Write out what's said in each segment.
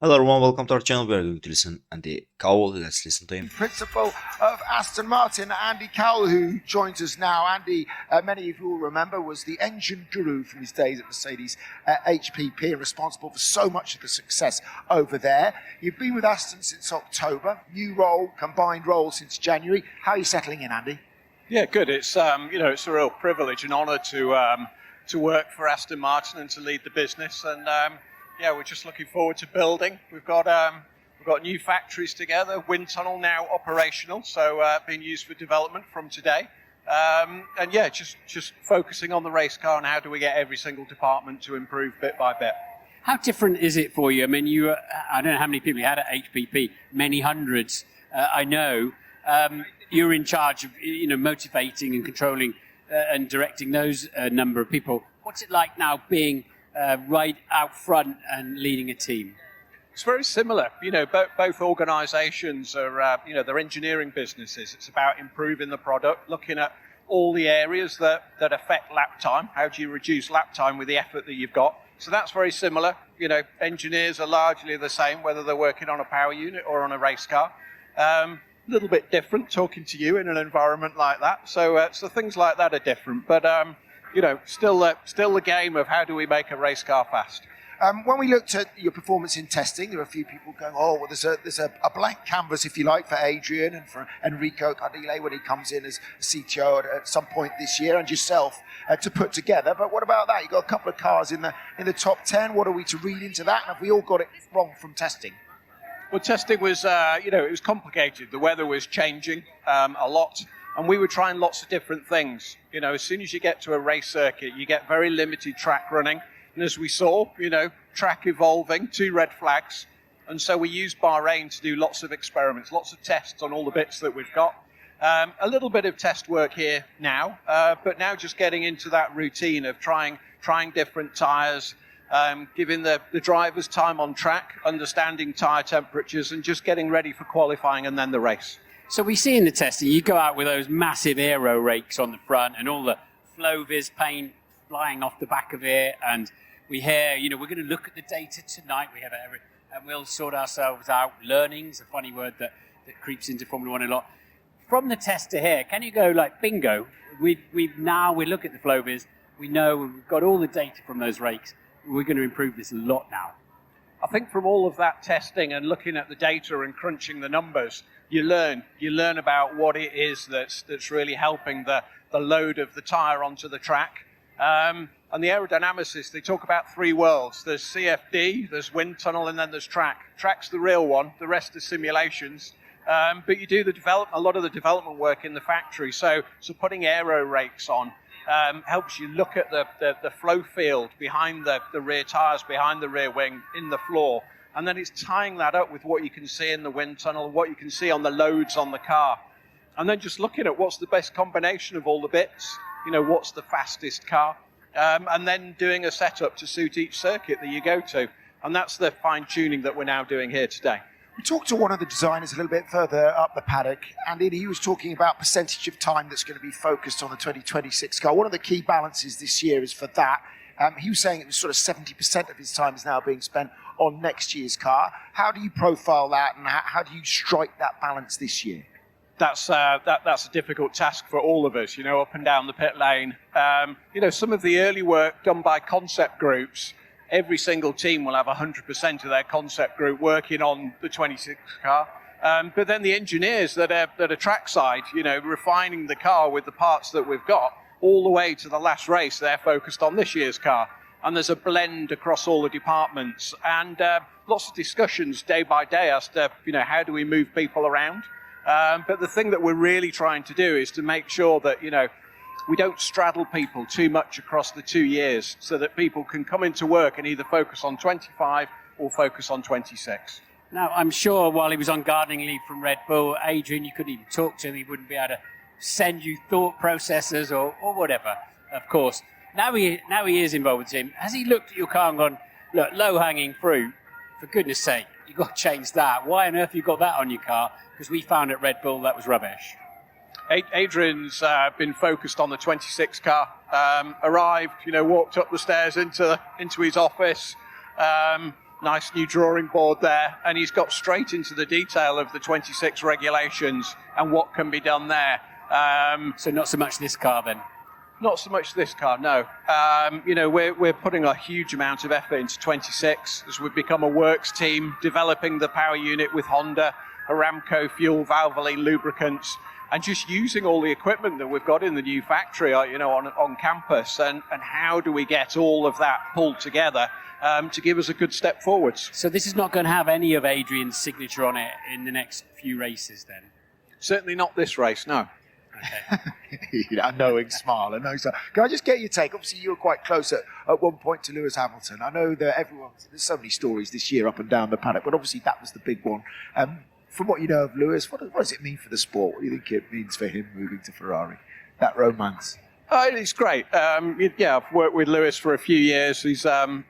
Hello everyone, welcome to our channel. We are going to listen Andy Cowell. Let's listen to him. Principal of Aston Martin, Andy Cowell, who joins us now. Andy, many of you will remember, was the engine guru from his days at Mercedes HPP and responsible for so much of the success over there. You've been with Aston since October, new role, combined role since January. How are you settling in, Andy? Yeah, good. It's it's a real privilege and honour to work for Aston Martin and to lead the business. And we're just looking forward to building. We've got new factories together. Wind tunnel now operational, so being used for development from today. Just focusing on the race car and how do we get every single department to improve bit by bit. How different is it for you? I mean, I don't know how many people you had at HPP, many hundreds, I know. You're in charge of, motivating and controlling and directing those number of people. What's it like now being right out front and leading a team? It's very similar. Both organisations are, they're engineering businesses. It's about improving the product, looking at all the areas that affect lap time. How do you reduce lap time with the effort that you've got? So that's very similar. Engineers are largely the same, whether they're working on a power unit or on a race car. A little bit different talking to you in an environment like that. So things like that are different. But, still the game of how do we make a race car fast. When we looked at your performance in testing, there were a few people going, there's a blank canvas, if you like, for Adrian and for Enrico Cardile when he comes in as CTO at some point this year, and yourself to put together. But what about that? You've got a couple of cars in the top 10. What are we to read into that? And have we all got it wrong from testing? Well, testing was, it was complicated. The weather was changing a lot, and we were trying lots of different things. As soon as you get to a race circuit, you get very limited track running. And as we saw, track evolving, 2 red flags. And so we used Bahrain to do lots of experiments, lots of tests on all the bits that we've got. A little bit of test work here now, but now just getting into that routine of trying different tyres, giving the drivers time on track, understanding tyre temperatures, and just getting ready for qualifying and then the race. So we see in the testing, you go out with those massive aero rakes on the front and all the Flovis paint flying off the back of it, and we hear, we're going to look at the data tonight. We have and we'll sort ourselves out. Learning's a funny word that creeps into Formula One a lot. From the test to here, can you go like bingo? We look at the Flovis. We know we've got all the data from those rakes. We're going to improve this a lot now. I think from all of that testing and looking at the data and crunching the numbers, you learn about what it is that's really helping the load of the tyre onto the track. And the aerodynamicists, they talk about 3 worlds. There's CFD, there's wind tunnel, and then there's track. Track's the real one, the rest are simulations. But you do a lot of the development work in the factory. So putting aero rakes on helps you look at the flow field behind the rear tyres, behind the rear wing, in the floor. And then it's tying that up with what you can see in the wind tunnel, what you can see on the loads on the car. And then just looking at what's the best combination of all the bits, what's the fastest car, and then doing a setup to suit each circuit that you go to. And that's the fine-tuning that we're now doing here today. We talked to one of the designers a little bit further up the paddock, and he was talking about percentage of time that's going to be focused on the 2026 car. One of the key balances this year is for that. He was saying it was sort of 70% of his time is now being spent on next year's car. How do you profile that, and how do you strike that balance this year? That's a difficult task for all of us, up and down the pit lane. Some of the early work done by concept groups, every single team will have 100% of their concept group working on the 26 car. But then the engineers that are trackside, refining the car with the parts that we've got, all the way to the last race, they're focused on this year's car. And there's a blend across all the departments, and lots of discussions day by day as to, how do we move people around. But the thing that we're really trying to do is to make sure that, we don't straddle people too much across the 2 years, so that people can come into work and either focus on 25 or focus on 26. Now, I'm sure while he was on gardening leave from Red Bull, Adrian, you couldn't even talk to him. He wouldn't be able to send you thought processors or whatever, of course. Now he is involved with the team. Has he looked at your car and gone, look, low-hanging fruit, for goodness sake, you've got to change that. Why on earth have you got that on your car? Because we found at Red Bull that was rubbish. Adrian's been focused on the 26 car. Arrived, walked up the stairs into his office, Nice new drawing board there, and he's got straight into the detail of the 26 regulations and what can be done there. So not so much this car then? Not so much this car, no. We're putting a huge amount of effort into 26 as we've become a works team, developing the power unit with Honda, Aramco fuel, Valvoline lubricants, and just using all the equipment that we've got in the new factory, on campus, and how do we get all of that pulled together to give us a good step forwards. So this is not going to have any of Adrian's signature on it in the next few races then? Certainly not this race, no. Okay. A knowing smile, a knowing smile. Can I just get your take? Obviously, you were quite close at one point to Lewis Hamilton. I know that there's so many stories this year up and down the paddock, but obviously that was the big one. From what you know of Lewis, what does it mean for the sport? What do you think it means for him moving to Ferrari? That romance. It's great. I've worked with Lewis for a few years. He's a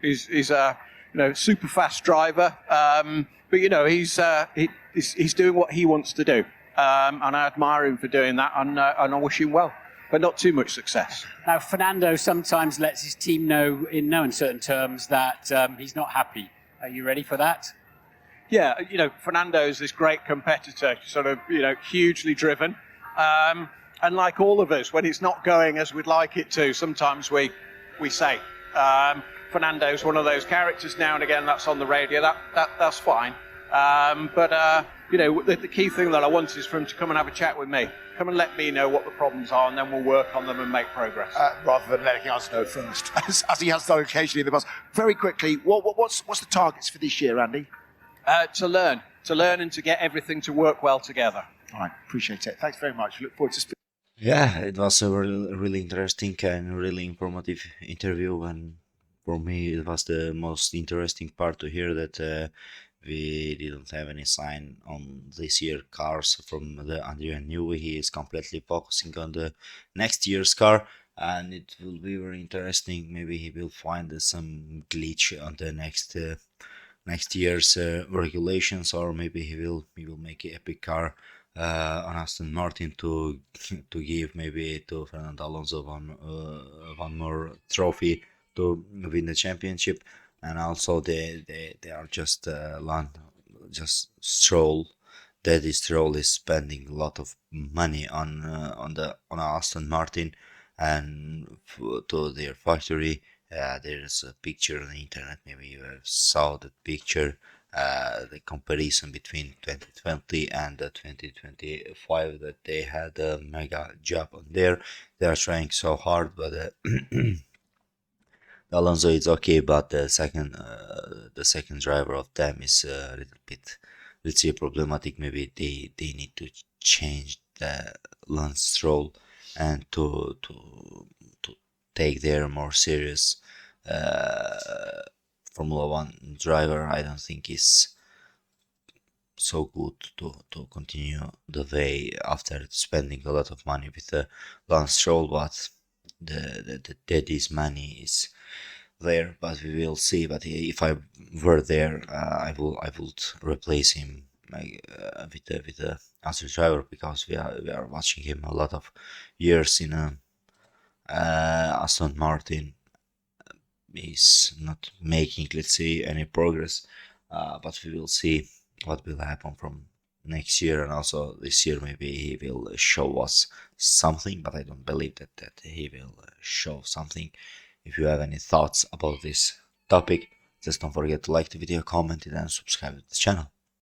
super fast driver, but he's doing what he wants to do, and I admire him for doing that, and I wish him well, but not too much success. Now, Fernando sometimes lets his team know in no uncertain terms that he's not happy. Are you ready for that? Yeah, Fernando is this great competitor, sort of, hugely driven. And like all of us, when it's not going as we'd like it to, sometimes we say. Fernando's one of those characters now and again that's on the radio. That's fine. The key thing that I want is for him to come and have a chat with me. Come and let me know what the problems are, and then we'll work on them and make progress. Rather than letting us know first, as he has done occasionally in the past. Very quickly, what's the targets for this year, Andy? To learn and to get everything to work well together. All right, appreciate it. Thanks very much. Look forward to speaking. Yeah, it was a really interesting and really informative interview, and for me it was the most interesting part to hear that we didn't have any sign on this year cars from the Adrian Newey. He is completely focusing on the next year's car, and it will be very interesting. Maybe he will find some glitch on the next year's regulations, or maybe he will make an epic car on Aston Martin to give maybe to Fernando Alonso one more trophy to win the championship. And also they are just Stroll. Daddy Stroll is spending a lot of money on Aston Martin and to their factory. There's a picture on the internet. Maybe you have saw that picture. The comparison between 2020 and 2025, that they had a mega job on there. They are trying so hard, but Alonso is okay, but the second driver of them is a little bit, let's say, problematic. Maybe they need to change the Lance Stroll and to take their more serious Formula One driver. I don't think is so good to continue the way after spending a lot of money with Lance Stroll, but the daddy's money is there. But we will see. But if I were there, I would replace him with the other driver, because we are watching him a lot of years in Aston Martin. He's not making, let's say, any progress, but we will see what will happen from next year, and also this year maybe he will show us something, but I don't believe that he will show something. If you have any thoughts about this topic, just don't forget to like the video, comment it, and subscribe to this channel.